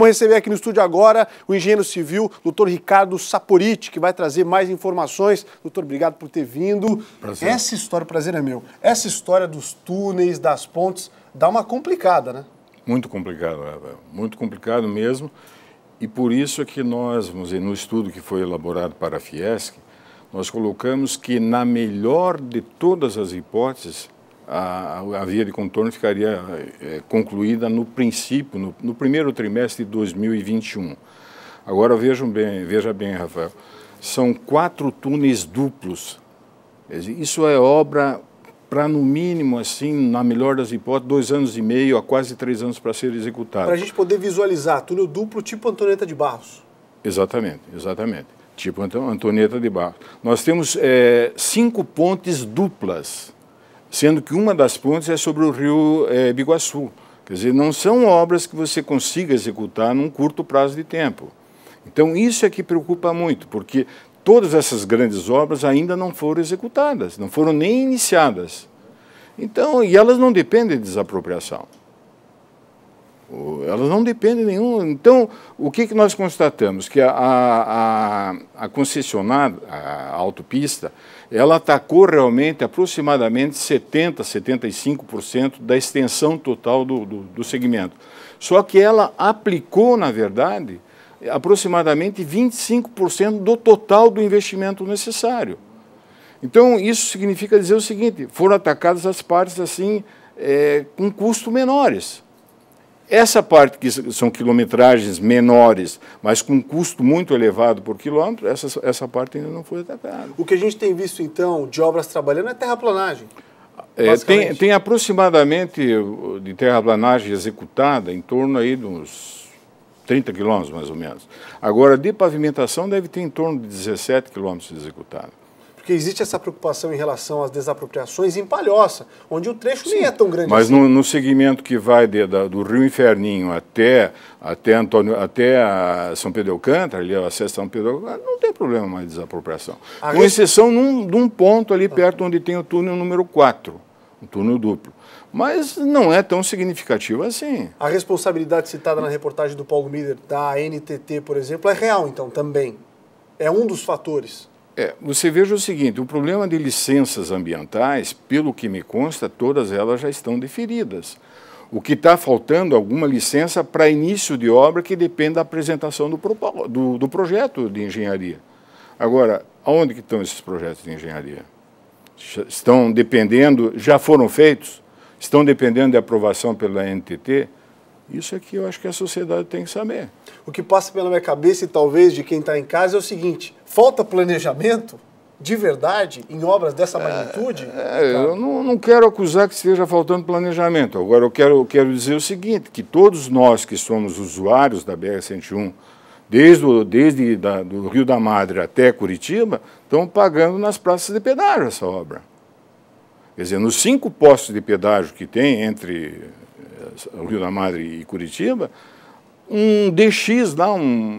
Vou receber aqui no estúdio agora o engenheiro civil, doutor Ricardo Saporiti, que vai trazer mais informações. Doutor, obrigado por ter vindo. Prazer. Essa história, o prazer é meu, essa história dos túneis, das pontes, dá uma complicada, né? Muito complicado, Rafael. Muito complicado mesmo. E por isso é que nós, vamos dizer, no estudo que foi elaborado para a Fiesc, nós colocamos que, na melhor de todas as hipóteses, a via de contorno ficaria concluída no princípio, no primeiro trimestre de 2021. Agora veja bem, Rafael, são 4 túneis duplos. Isso é obra para, no mínimo, assim, na melhor das hipóteses, 2 anos e meio a quase 3 anos para ser executado. Para a gente poder visualizar, túnel duplo tipo Antonieta de Barros. Exatamente, exatamente. Tipo Antonieta de Barros. Nós temos 5 pontes duplas, sendo que uma das pontes é sobre o rio Biguaçu. Quer dizer, não são obras que você consiga executar num curto prazo de tempo. Então, isso é que preocupa muito, porque todas essas grandes obras ainda não foram executadas, não foram nem iniciadas. Então, e elas não dependem de desapropriação. Elas não dependem nenhum. Então, o que nós constatamos? Que a concessionária, a autopista, ela atacou realmente aproximadamente 70%, 75% da extensão total do segmento. Só que ela aplicou, na verdade, aproximadamente 25% do total do investimento necessário. Então, isso significa dizer o seguinte: foram atacadas as partes assim com custos menores. Essa parte que são quilometragens menores, mas com custo muito elevado por quilômetro, essa parte ainda não foi atacada. O que a gente tem visto, então, de obras trabalhando é terraplanagem. Tem aproximadamente de terraplanagem executada em torno aí de uns 30 quilômetros, mais ou menos. Agora, de pavimentação, deve ter em torno de 17 quilômetros executado. Porque existe essa preocupação em relação às desapropriações em Palhoça, onde o trecho nem é tão grande mas assim. Mas no segmento que vai do Rio Inferninho até a São Pedro de Alcântara, ali o acesso a São Pedro de Alcântara, não tem problema mais de desapropriação. Com exceção de um ponto ali perto onde tem o túnel número 4, o túnel duplo. Mas não é tão significativo assim. A responsabilidade citada na reportagem do Paulo Miller, da NTT, por exemplo, é real, então, também. É um dos fatores. Você veja o seguinte, o problema de licenças ambientais, pelo que me consta, todas elas já estão deferidas. O que está faltando é alguma licença para início de obra que depende da apresentação do projeto de engenharia. Agora, aonde que estão esses projetos de engenharia? Estão dependendo, já foram feitos? Estão dependendo de aprovação pela NTT? Isso aqui eu acho que a sociedade tem que saber. O que passa pela minha cabeça e talvez de quem está em casa é o seguinte: falta planejamento de verdade em obras dessa magnitude? Eu não quero acusar que esteja faltando planejamento. Agora eu quero dizer o seguinte, que todos nós que somos usuários da BR-101, desde do Rio da Madre até Curitiba, estão pagando nas praças de pedágio essa obra. Quer dizer, nos 5 postos de pedágio que tem entre o Rio da Madre e Curitiba, um DX lá,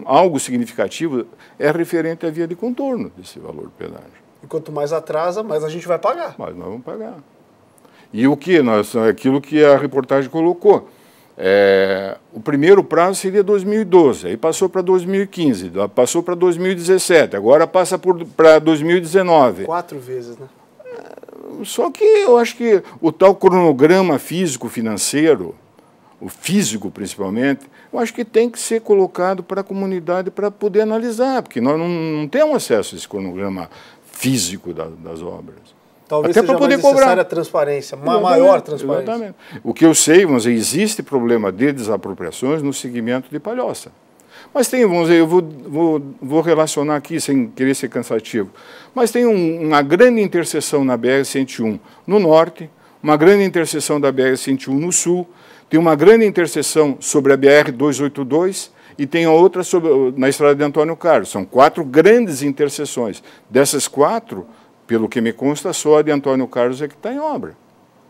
algo significativo, é referente à via de contorno desse valor de pedágio. E quanto mais atrasa, mais a gente vai pagar. Mas nós vamos pagar. E o que? Aquilo que a reportagem colocou. O primeiro prazo seria 2012, aí passou para 2015, passou para 2017, agora passa para 2019. 4 vezes, né? Só que eu acho que o tal cronograma físico-financeiro, o físico principalmente, eu acho que tem que ser colocado para a comunidade para poder analisar, porque nós não temos acesso a esse cronograma físico das obras. Talvez até seja poder mais necessária cobrar a transparência, uma maior transparência. Exatamente. O que eu sei, vamos dizer, existe problema de desapropriações no segmento de Palhoça. Mas tem, vamos dizer, eu vou relacionar aqui sem querer ser cansativo, mas tem uma grande interseção na BR-101 no norte, uma grande interseção da BR-101 no sul, tem uma grande interseção sobre a BR-282 e tem outra na estrada de Antônio Carlos. São 4 grandes interseções. Dessas 4, pelo que me consta, só a de Antônio Carlos é que está em obra.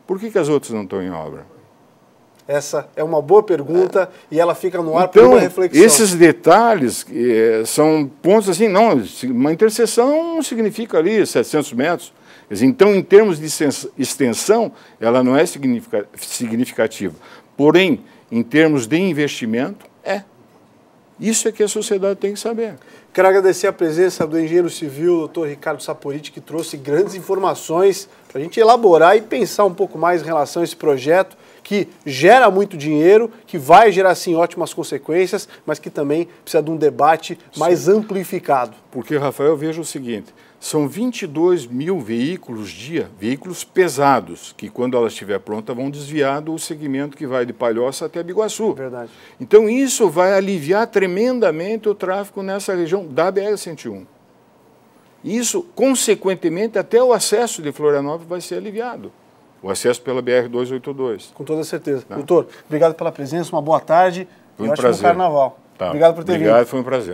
Por que as outras não estão em obra? Essa é uma boa pergunta e ela fica no ar então, por uma reflexão. Esses detalhes são pontos assim, não, uma interseção significa ali 700 metros. Então, em termos de extensão, ela não é significativa. Porém, em termos de investimento, é. Isso é que a sociedade tem que saber. Quero agradecer a presença do engenheiro civil, doutor Ricardo Saporiti, que trouxe grandes informações para a gente elaborar e pensar um pouco mais em relação a esse projeto que gera muito dinheiro, que vai gerar, sim, ótimas consequências, mas que também precisa de um debate mais amplificado. Porque, Rafael, eu vejo o seguinte, são 22 mil veículos dia, veículos pesados, que quando ela estiver pronta vão desviar do segmento que vai de Palhoça até Biguaçu. Verdade. Então isso vai aliviar tremendamente o tráfego nessa região da BR-101. Isso, consequentemente, até o acesso de Florianópolis vai ser aliviado. O acesso pela BR-282. Com toda certeza. Tá. Doutor, obrigado pela presença, uma boa tarde Foi e um ótimo prazer. carnaval. Tá. Obrigado por ter vindo. Obrigado, foi um prazer.